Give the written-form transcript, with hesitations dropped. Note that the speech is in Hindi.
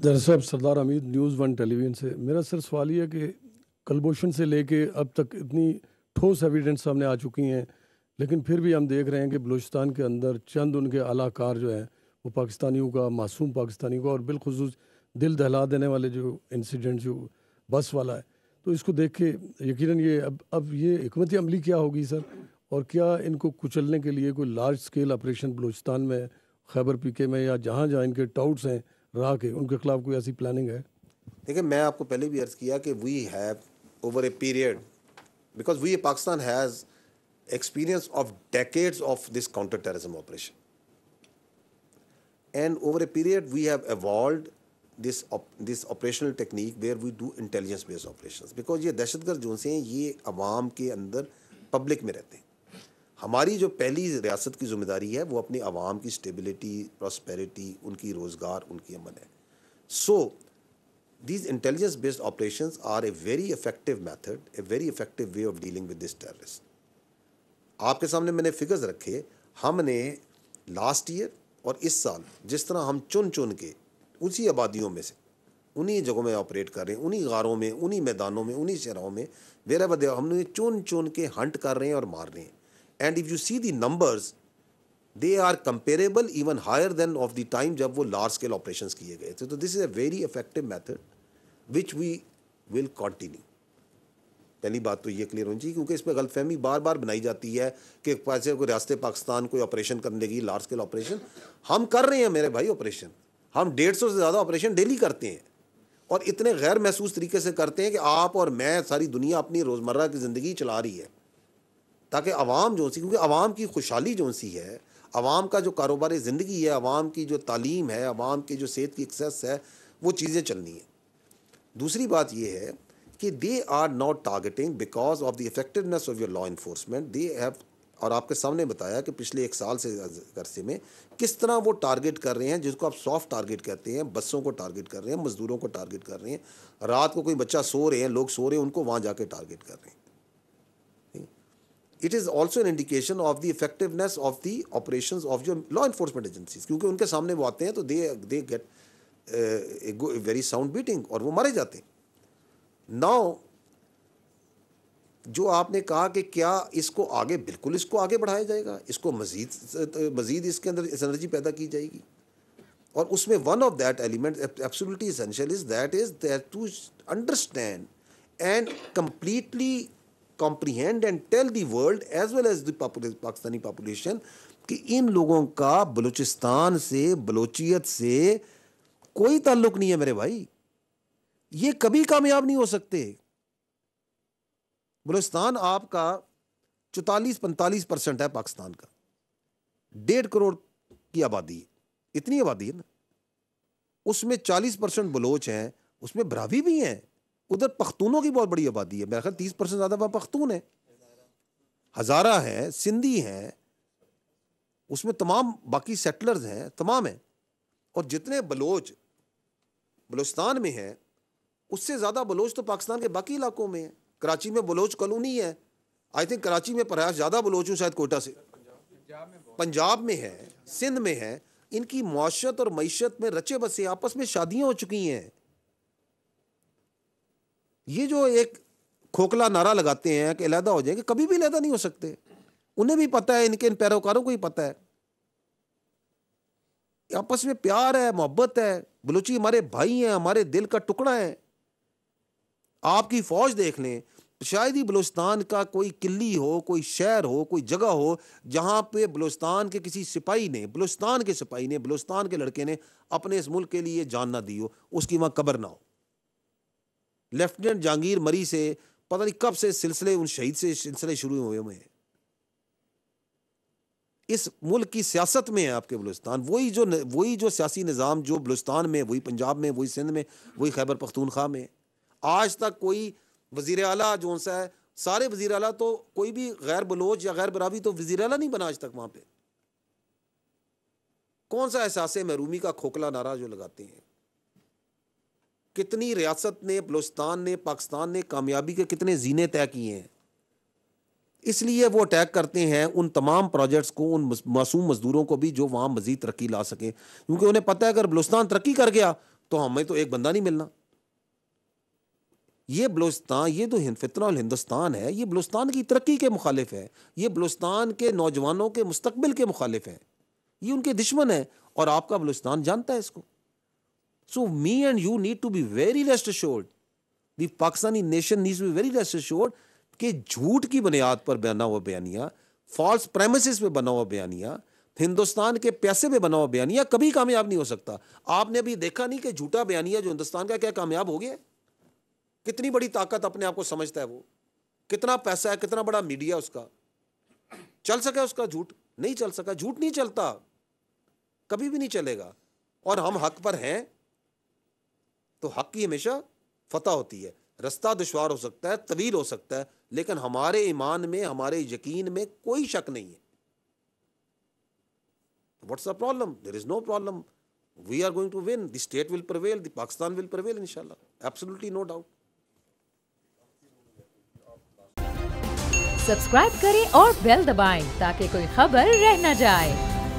दरअसल सरदार हमीद न्यूज़ वन टेलीविज़न से। मेरा सर सवाल ये है कि कलभूषण से लेके अब तक इतनी ठोस एविडेंस सामने आ चुकी हैं, लेकिन फिर भी हम देख रहे हैं कि बलूचिस्तान के अंदर चंद उनके आलाकार जो हैं वो पाकिस्तानियों का, मासूम पाकिस्तानियों का, और बिलखुसूस दिल दहला देने वाले जो इंसिडेंट जो बस वाला है, तो इसको देख के यकीनन ये अब ये हिकमत अमली क्या होगी सर, और क्या इनको कुचलने के लिए कोई लार्ज स्केल ऑपरेशन बलूचिस्तान में, खैबर पीके में, या जहाँ जहाँ इनके टाउट्स हैं रहा के, उनके खिलाफ कोई ऐसी प्लानिंग है? देखिए, मैं आपको पहले भी अर्ज़ किया कि we have over a period, because we Pakistan has experience of decades of this counter-terrorism operation, and over a period we have evolved this operational technique where we do intelligence based operations, because ये दहशतगर्द जो से हैं ये अवाम के अंदर पब्लिक में रहते हैं। हमारी जो पहली रियासत की जिम्मेदारी है वो अपने अवाम की स्टेबिलिटी, प्रॉस्पेरिटी, उनकी रोज़गार, उनकी अमन है। सो these intelligence based operations are a very effective method, a very effective way of dealing with this terrorist। आपके सामने मैंने फिगर्स रखे, हमने लास्ट ईयर और इस साल जिस तरह हम चुन चुन के उसी आबादियों में से उन्हीं जगहों में ऑपरेट कर रहे हैं, उन्हीं गारों में, उन्हीं मैदानों में, उन्हीं शहरों में, वेरेवर दे, हमने चुन चुन के हंट कर रहे हैं और मार रहे हैं। And if you see the numbers, they are comparable even higher than of the time जब वो लार्ज स्केल ऑपरेशंस किए गए थे। तो this is a very effective method which we will continue. पहली बात तो ये क्लियर होनी चाहिए, क्योंकि इसमें गलतफहमी बार बार बनाई जाती है कि पैसे कोई रियासत पाकिस्तान कोई ऑपरेशन करने लगी, लार्ज स्केल ऑपरेशन। हम कर रहे हैं मेरे भाई ऑपरेशन, हम 150 से ज़्यादा ऑपरेशन डेली करते हैं, और इतने गैर महसूस तरीके से करते हैं कि आप और मैं, सारी दुनिया अपनी रोज़मर्रा की ज़िंदगी चला रही है, ताकि अवाम जो सी, क्योंकि अवाम की खुशहाली जो सी है, अवाम का जो कारोबार ज़िंदगी है, अवाम की जो तालीम है, अवाम की जो सेहत की एक्सेस है, वो चीज़ें चलनी है। दूसरी बात ये है कि they are not targeting because of the effectiveness of your law enforcement, they have, और आपके सामने बताया कि पिछले एक साल से अरसे में किस तरह वो टारगेट कर रहे हैं, जिसको आप सॉफ्ट टारगेट कहते हैं। बसों को टारगेट कर रहे हैं, मजदूरों को टारगेट कर रहे हैं, रात को कोई बच्चा सो रहे हैं, लोग सो रहे हैं, उनको वहाँ जाके टारगेट कर रहे हैं। It is also an indication of the effectiveness of the operation of your law enforcement agencies, क्योंकि उनके सामने वो आते हैं तो they get very sound beating, और वो मारे जाते हैं। नाउ जो आपने कहा कि क्या इसको आगे, बिल्कुल इसको आगे बढ़ाया जाएगा, इसको मज़ीद इसके अंदर एनर्जी पैदा की जाएगी, और उसमें one of that element absolutely essential is that to understand and completely comprehend and tell the world as well as the Pakistani population कि इन लोगों का बलूचिस्तान से, बलोचियत से कोई ताल्लुक नहीं है मेरे भाई, ये कभी कामयाब नहीं हो सकते। बलूचिस्तान आपका 44-45% है पाकिस्तान का, 1.5 करोड़ की आबादी है, इतनी आबादी है ना, उसमें 40% बलोच हैं, उसमें ब्रावी भी हैं, उधर पख्तूनों की बहुत बड़ी आबादी है, मेरा ख्याल 30% ज़्यादा वहाँ पख्तून है, हज़ारा है, सिंधी हैं, उसमें तमाम बाकी सेटलर्स हैं, तमाम हैं, और जितने बलोच बलूचिस्तान में हैं उससे ज़्यादा बलोच तो पाकिस्तान के बाकी इलाकों में है। कराची में बलोच कॉलोनी है, आई थिंक कराची में परहास ज़्यादा बलोच हूँ शायद कोयटा से, पंजाब में है, सिंध में है। इनकी मुआशरत और मईशत में रचे बसे, आपस में शादियाँ हो चुकी हैं। ये जो एक खोखला नारा लगाते हैं कि अलहदा हो जाएंगे, कभी भी अलहदा नहीं हो सकते। उन्हें भी पता है, इनके इन पैरोकारों को ही पता है, आपस में प्यार है, मोहब्बत है। बलूची हमारे भाई हैं, हमारे दिल का टुकड़ा है। आपकी फौज देख लें, शायद ही बलूचिस्तान का कोई किली हो, कोई शहर हो, कोई जगह हो जहां पे बलूचिस्तान के किसी सिपाही ने, बलूचिस्तान के सिपाही ने, बलूचिस्तान के लड़के ने अपने इस मुल्क के लिए जान ना दी हो, उसकी वहां कब्र ना हो। लेफ्टिनेंट जहांगीर मरी से पता नहीं कब से सिलसिले, उन शहीद से सिलसिले शुरू हुए हुए हैं। इस मुल्क की सियासत में है आपके बलूचिस्तान, वही जो सियासी निज़ाम जो बलूचिस्तान में, वही पंजाब में, वही सिंध में, वही खैबर पख्तूनख्वा में। आज तक कोई वज़ीर आला जो सा है, सारे वज़ीर आला तो कोई भी गैर बलोच या गैर बरावी तो वज़ीर आला नहीं बना आज तक वहाँ पे। कौन सा एहसास महरूमी का खोखला नारा जो लगाते हैं। कितनी रियासत ने, बलूचिस्तान ने, पाकिस्तान ने कामयाबी के कितने जीने तय किए हैं, इसलिए वो अटैक करते हैं उन तमाम प्रोजेक्ट्स को, उन मासूम मजदूरों को भी जो वहाँ मज़ीद तरक्की ला सकें, क्योंकि उन्हें पता है अगर बलूचिस्तान तरक्की कर गया तो हमें तो एक बंदा नहीं मिलना। ये बलूचिस्तान, ये तो फितना और हिंदुस्तान है, ये बलूचिस्तान की तरक्की के मुखालिफ है, ये बलूचिस्तान के नौजवानों के मुस्तकबिल के मुखालिफ है, ये उनके दुश्मन है और आपका बलूचिस्तान जानता है इसको। So me and you need to be very rest assured, the Pakistani nation needs to be very rest assured कि झूठ की बुनियाद पर बना हुआ बयानिया, फॉल्स प्रेमिसेस पे बना हुआ बयानिया, हिंदुस्तान के पैसे पे बना हुआ बयानिया कभी कामयाब नहीं हो सकता। आपने अभी देखा नहीं कि झूठा बयानिया जो हिंदुस्तान का क्या कामयाब हो गया? कितनी बड़ी ताकत अपने आप को समझता है वो, कितना पैसा है, कितना बड़ा मीडिया उसका। चल सका उसका झूठ? नहीं चल सका। झूठ नहीं चलता, कभी भी नहीं चलेगा। और हम हक पर हैं तो हक की हमेशा फतह होती है। रास्ता दुश्वार हो सकता है, तवील हो सकता है, लेकिन हमारे ईमान में, हमारे यकीन में कोई शक नहीं है। What's the problem? There is no problem. We are going to win, the state will prevail, the Pakistan will prevail इंशाल्लाह, एब्सोल्युटली नो डाउट। सब्सक्राइब करें और बेल दबाएं ताकि कोई खबर रह न जाए।